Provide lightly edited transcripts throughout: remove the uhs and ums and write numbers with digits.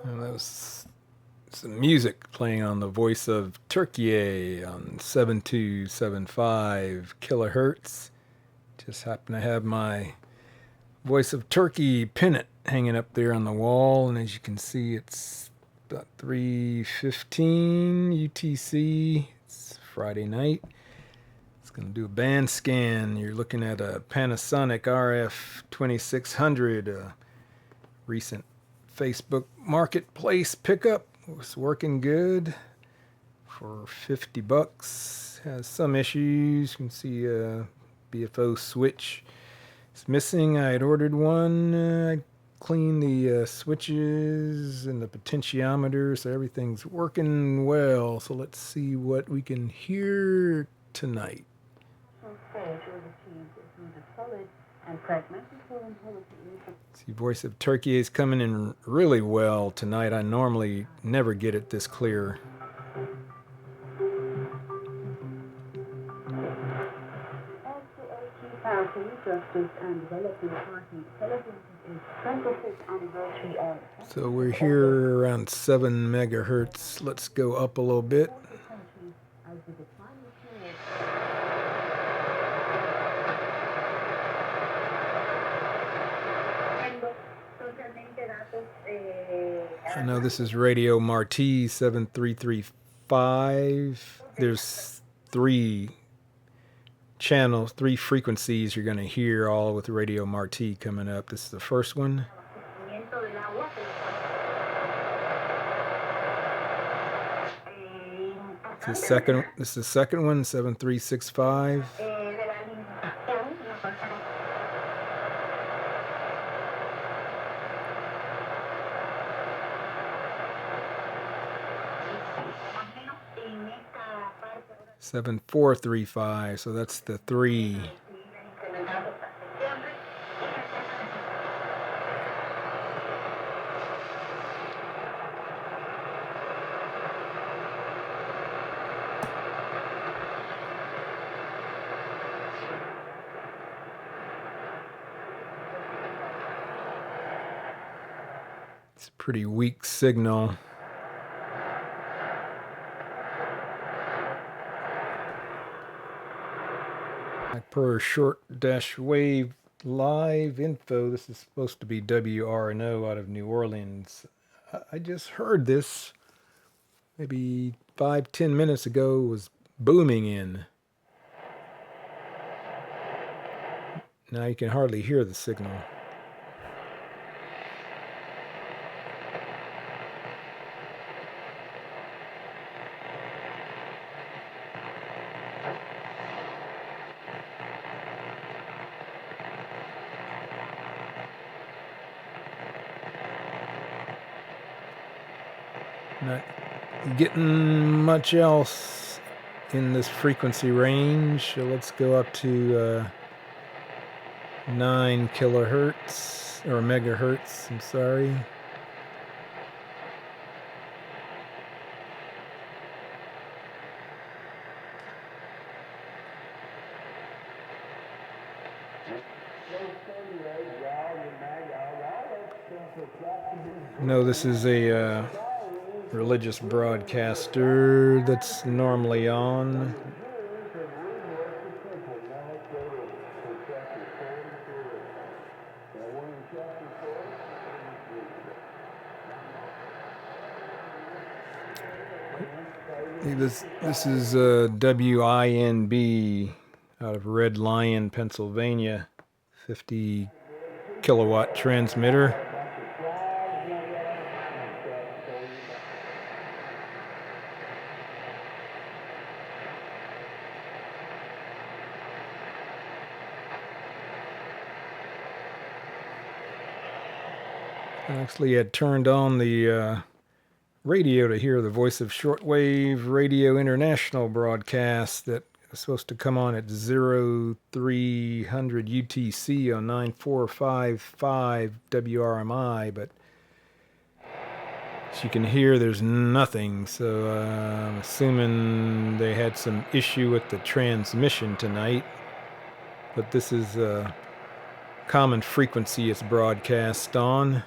And that was some music playing on the voice of Turkey on 7275 kilohertz. Just happen to have my voice of Turkey pennant hanging up there on the wall, and as you can see, it's about 3:15 UTC. It's Friday night. It's going to do a band scan. You're looking at a Panasonic RF-2600, a recent Facebook Marketplace pickup. Was working good for $50. Has some issues. You can see a BFO switch. It's missing. I had ordered one. I cleaned the switches and the potentiometer, so everything's working well. So let's see what we can hear tonight. See, voice of Turkey is coming in really well tonight. I normally never get it this clear. So we're here around 7 megahertz. Let's go up a little bit. I know this is Radio Marti 7335. There's 3 channels, 3 frequencies you're going to hear, all with Radio Marti coming up. This is the first one. This is the second one, 7365. 7435, so that's the 3. It's a pretty weak signal. Per Shortwave live info, this is supposed to be WRNO out of New Orleans. I just heard this maybe 5-10 minutes ago. It was booming in. Now you can hardly hear the signal. Not getting much else in this frequency range. So let's go up to 9 kilohertz or megahertz. I'm sorry. No, this is a religious broadcaster that's normally on. This is WINB out of Red Lion, Pennsylvania, 50 kilowatt transmitter. I actually had turned on the radio to hear the voice of Shortwave Radio International broadcast that was supposed to come on at 0300 UTC on 9455 WRMI, but As you can hear, there's nothing, so I'm assuming they had some issue with the transmission tonight. But this is a common frequency it's broadcast on.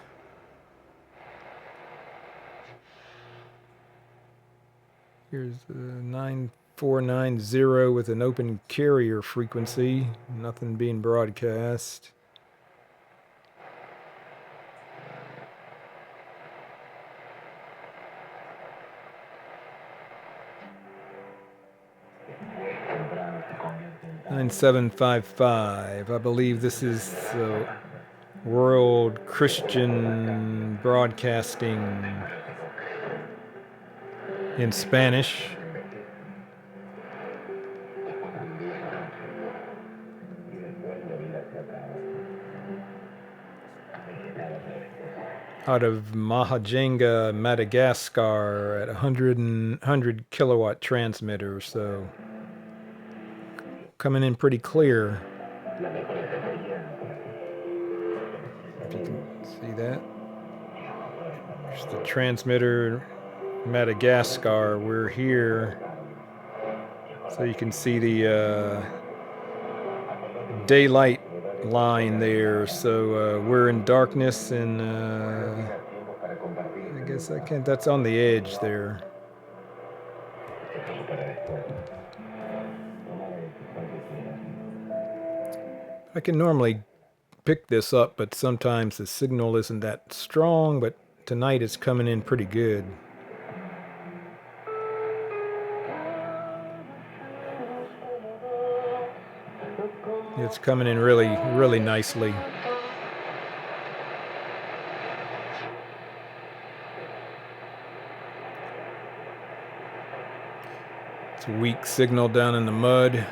Here's 9490 with an open carrier frequency, nothing being broadcast. "9755. I believe this is World Christian Broadcasting in Spanish. Out of Mahajanga, Madagascar, at 100 kilowatt transmitter, so coming in pretty clear. If you can see that. There's the transmitter, Madagascar. We're here, so you can see the daylight line there. So we're in darkness, and I guess I can't. That's on the edge there. I can normally pick this up, but sometimes the signal isn't that strong, but tonight it's coming in pretty good. It's coming in really, really nicely. It's a weak signal down in the mud.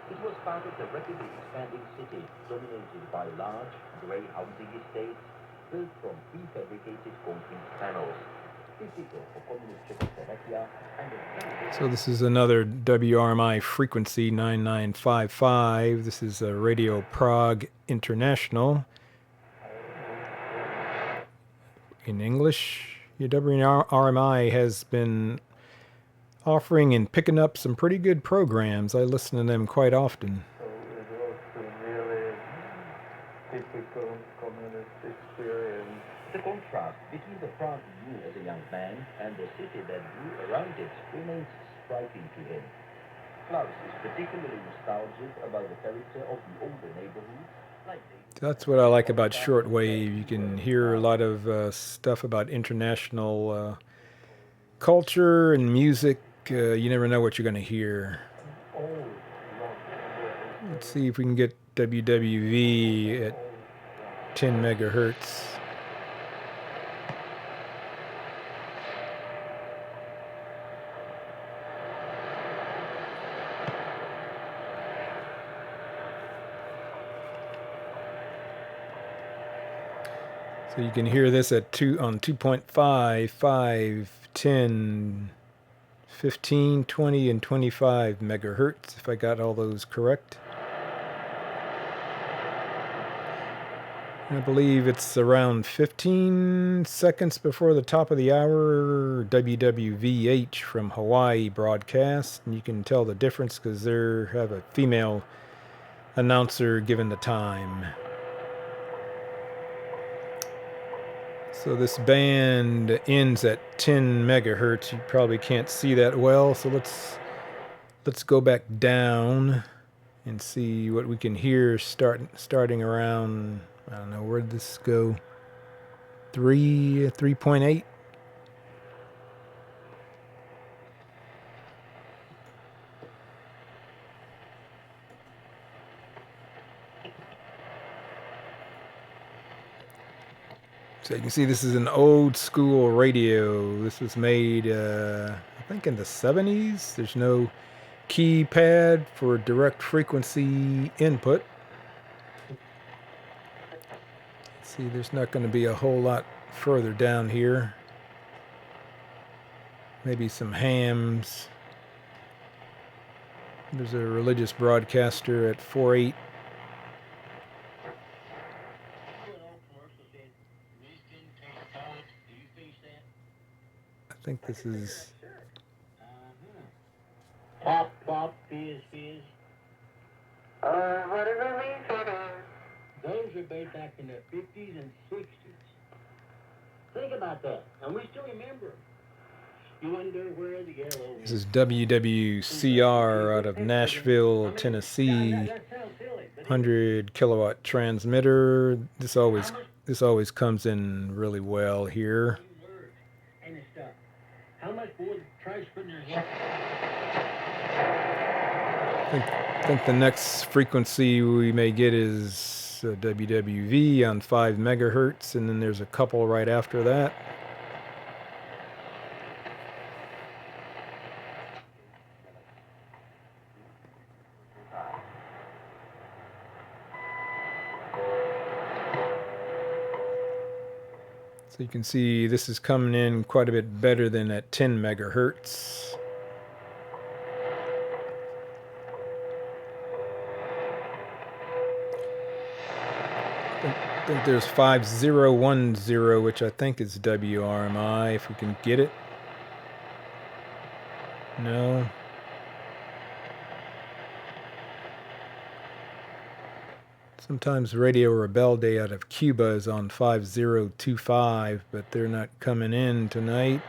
It was part of the rapidly expanding city, dominated by large, grey housing estates built from prefabricated concrete panels. Typical for communist Czechoslovakia and So this is another WRMI frequency, 9955. This is Radio Prague International. In English, your WRMI has been offering and picking up some pretty good programs. I listen to them quite often. So it was a really typical communist experience. the contrast between the Prague he knew as a young man and the city that grew around it remains striking to him. Klaus is particularly nostalgic about the character of the older neighborhood. That's what I like about Shortwave. You can hear a lot of stuff about international culture and music. You never know what you're going to hear. Let's see if we can get WWV at 10 megahertz. So you can hear this at 2.5, 5, 10, 15, 20, and 25 megahertz, if I got all those correct. I believe it's around 15 seconds before the top of the hour, WWVH from Hawaii broadcast, and you can tell the difference because they have a female announcer giving the time. So this band ends at 10 megahertz. You probably can't see that well, so let's go back down and see what we can hear starting around, I don't know, where'd this go? 3.8. So you can see this is an old school radio. This was made, I think, in the 70s. There's no keypad for direct frequency input. See, there's not going to be a whole lot further down here. Maybe some hams. There's a religious broadcaster at 4.8. I think this is... Pop, pop, fizz, fizz. Whatever means it is. Those are made back in the 50s and 60s. Think about that, and we still remember 'em. You wonder where the yellow... This is WWCR out of Nashville, Tennessee. That sounds silly, but 100 kilowatt transmitter. This always comes in really well here. words and the stuff. How much wood tries putting their head? I think the next frequency we may get is WWV on 5 megahertz, and then there's a couple right after that. So you can see this is coming in quite a bit better than at 10 megahertz. I think there's 5010, which I think is WRMI, if we can get it. No. Sometimes Radio Rebelde out of Cuba is on 5025, but they're not coming in tonight.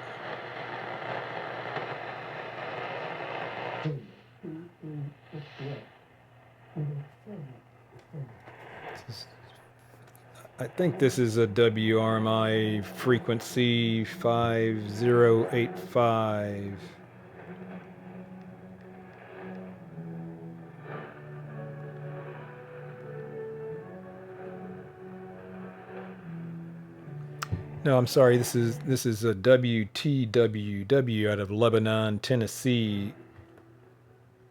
I think this is a WRMI frequency 5085. No, I'm sorry. This is a WTWW out of Lebanon, Tennessee.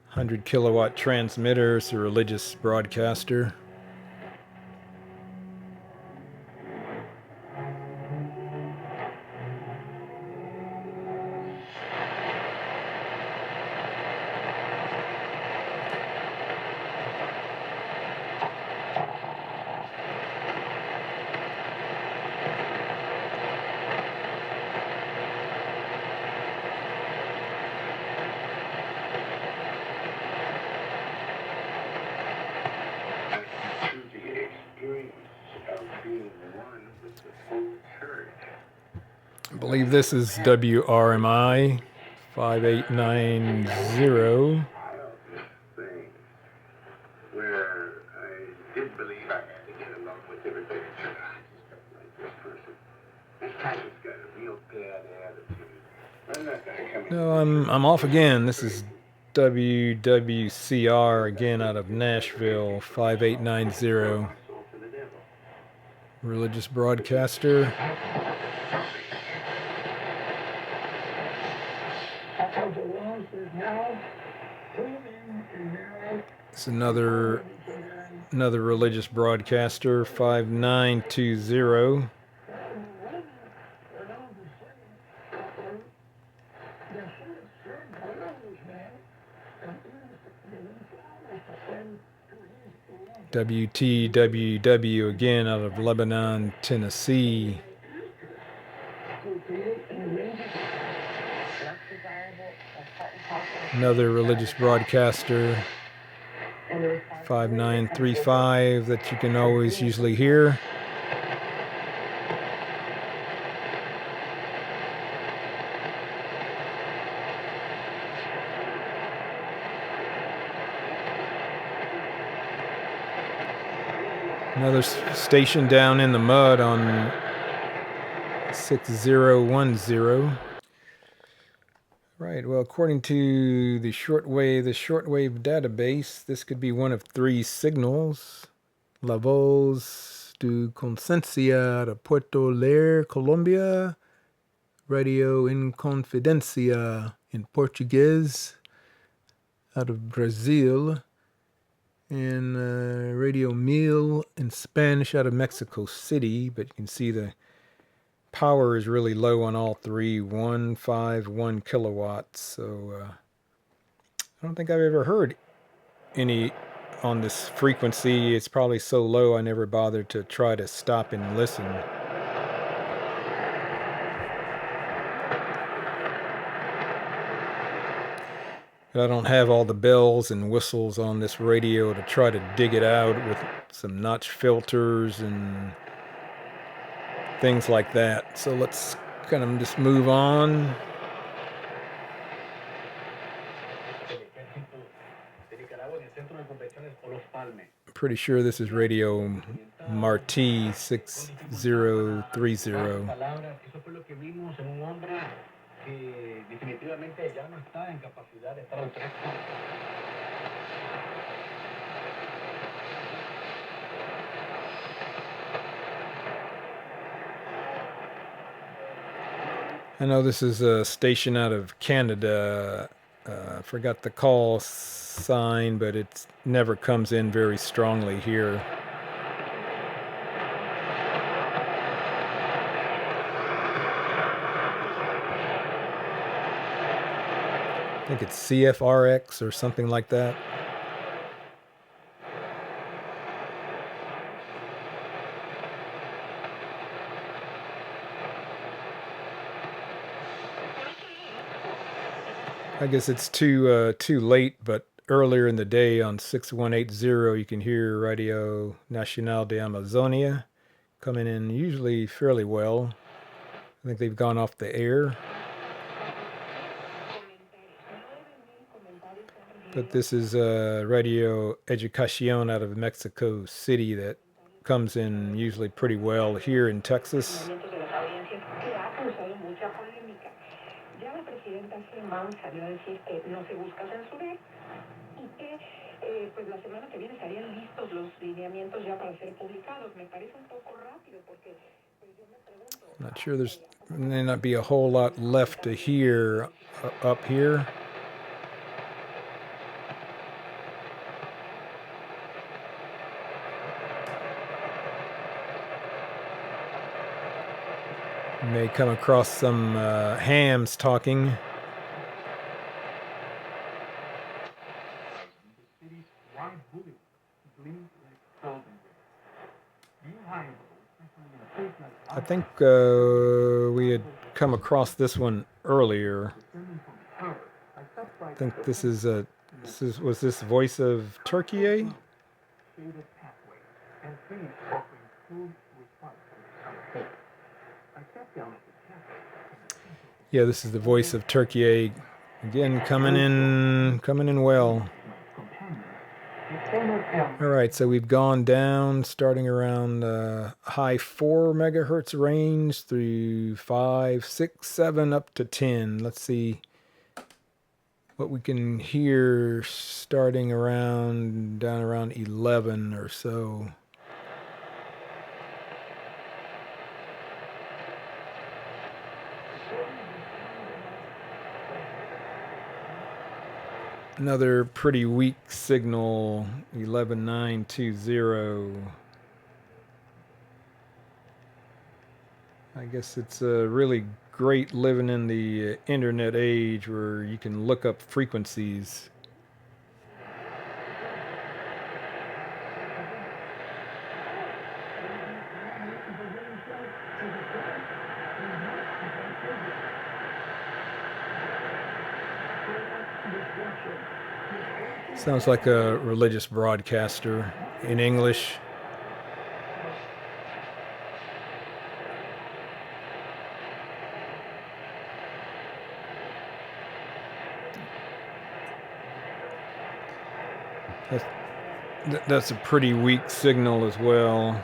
100 kilowatt transmitter. It's a religious broadcaster. I believe this is WRMI 5890. Where I did believe I had to get along with everybody. I just don't like this person. This guy's got a real bad attitude. I'm not gonna come in. No, I'm off again. This is WWCR again out of Nashville 5890. Religious broadcaster. It's another religious broadcaster 5920. WTWW again out of Lebanon, Tennessee. Another religious broadcaster 5935 that you can always usually hear. Another station down in the mud on 6010. Right, well, according to the shortwave database, this could be one of 3 signals. La Voz de Conciencia de Puerto Leer, Colombia. Radio Inconfidencia in Portuguese out of Brazil. and Radio Mil in Spanish out of Mexico City, but you can see the power is really low on all three, 151 kilowatts. So I don't think I've ever heard any on this frequency. It's probably so low I never bothered to try to stop and listen. I don't have all the bells and whistles on this radio to try to dig it out with some notch filters and things like that. So let's kind of just move on. Pretty sure this is Radio Marti 6030. I know this is a station out of Canada. I forgot the call sign, but it never comes in very strongly here. I think it's CFRX or something like that. I guess it's too late, but earlier in the day on 6180 you can hear Radio Nacional de Amazonia coming in usually fairly well. I think they've gone off the air. But this is Radio Educación out of Mexico City that comes in usually pretty well here in Texas. Not sure there may not be a whole lot left to hear up here. You may come across some hams talking. I think we had come across this one earlier. I think this is was this Voice of Turkey? Yeah, this is the Voice of Turkey. Again, coming in well. All right, so we've gone down, starting around high 4 megahertz range through 5, 6, 7, up to 10. Let's see what we can hear starting down around 11 or so. Another pretty weak signal, 11920. I guess it's really great living in the internet age where you can look up frequencies. Sounds like a religious broadcaster in English. That's a pretty weak signal as well.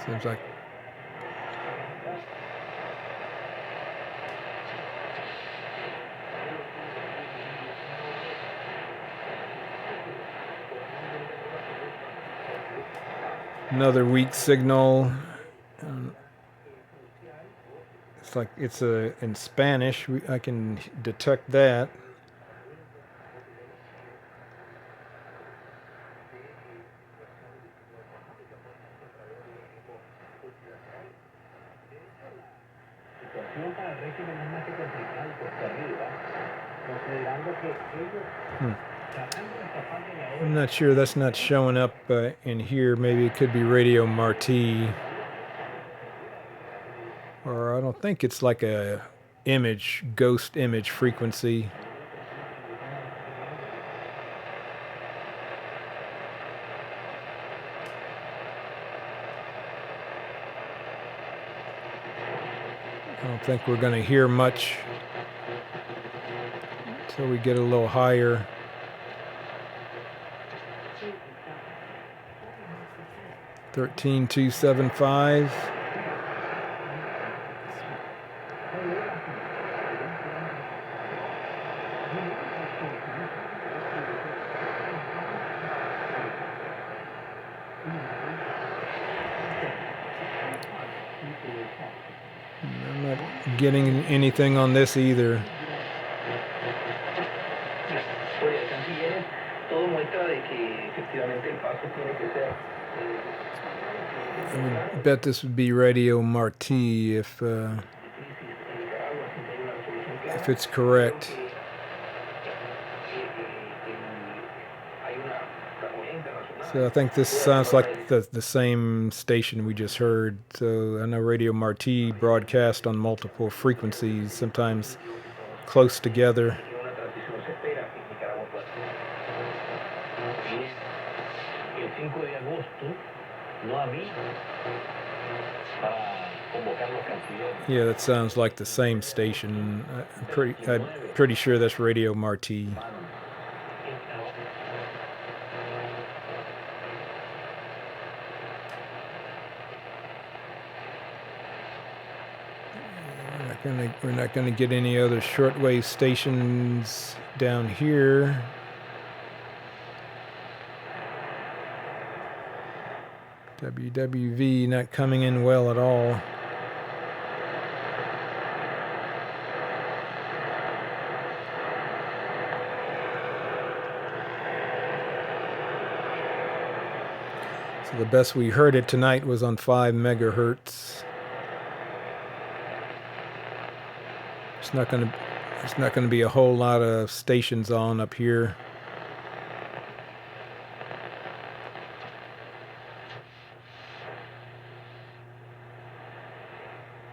Seems like Another weak signal. It's like it's in Spanish. I can detect that. Situación para el régimen es más que complicada y cuesta arriba, considerando que ellos tratando de escapar de la I'm not sure that's not showing up in here. Maybe it could be Radio Marti. Or I don't think it's like a ghost image frequency. I don't think we're going to hear much until we get a little higher. $13,275. I'm not getting anything on this either. I would bet this would be Radio Marti if it's correct. So I think this sounds like the same station we just heard. So I know Radio Marti broadcast on multiple frequencies, sometimes close together. Yeah, that sounds like the same station. I'm pretty sure that's Radio Marti. We're not gonna get any other shortwave stations down here. WWV not coming in well at all. So the best we heard it tonight was on 5 megahertz. There's not gonna be a whole lot of stations on up here.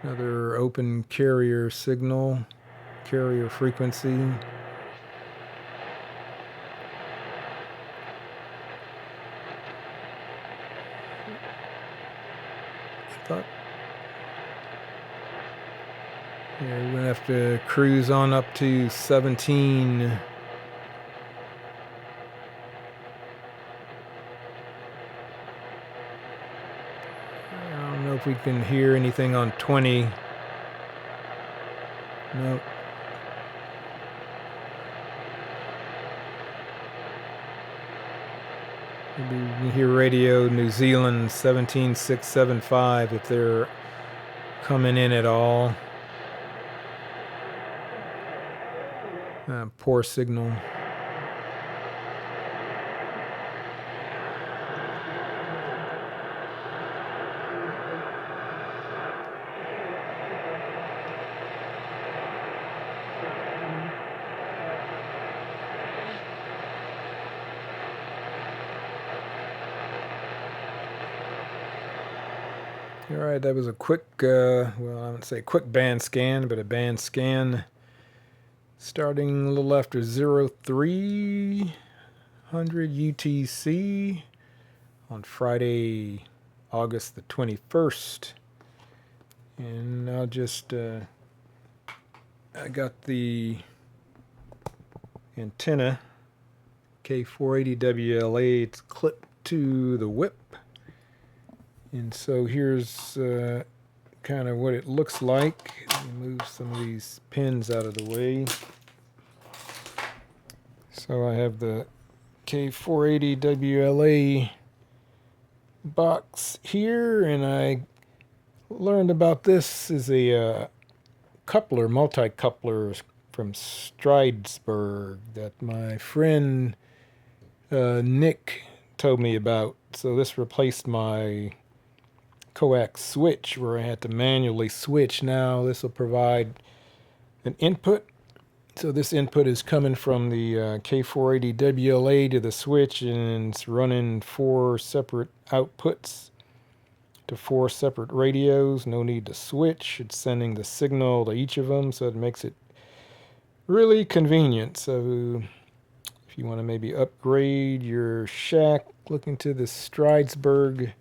Another open carrier signal, carrier frequency. Yeah, we're gonna have to cruise on up to 17. I don't know if we can hear anything on 20. Nope. Maybe we can hear Radio New Zealand 17675 if they're coming in at all. Poor signal. All right, that was a quick, well, I wouldn't say quick band scan, but a band scan starting a little after 0300 UTC on Friday, August the 21st. And I'll just, I got the antenna, K480 WLA, it's clipped to the whip. And so here's kind of what it looks like. Let me move some of these pins out of the way. So I have the K480 WLA box here, and I learned about this is a coupler, multi-coupler from Stridesburg that my friend Nick told me about. So this replaced my coax switch where I had to manually switch. Now this will provide an input. So this input is coming from the K480 WLA to the switch, and it's running 4 separate outputs to 4 separate radios. No need to switch. It's sending the signal to each of them, so it makes it really convenient. So if you want to maybe upgrade your shack, look into the Stridesburg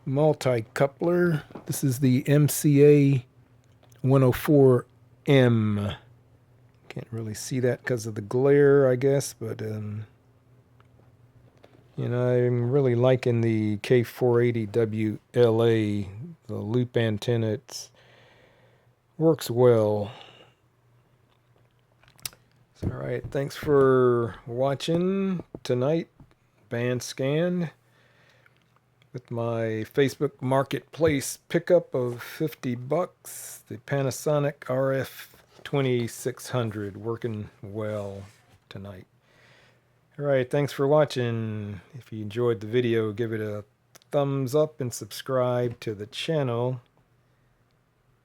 multi-coupler. This is the MCA 104M. Can't really see that because of the glare, I guess, but I'm really liking the K480 WLA, the loop antenna. It works well. So, all right, thanks for watching tonight. Bandscan with my Facebook Marketplace pickup of $50. The Panasonic RF-2600 working well tonight. All right, thanks for watching. If you enjoyed the video, give it a thumbs up and subscribe to the channel.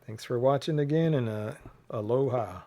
Thanks for watching again, and aloha.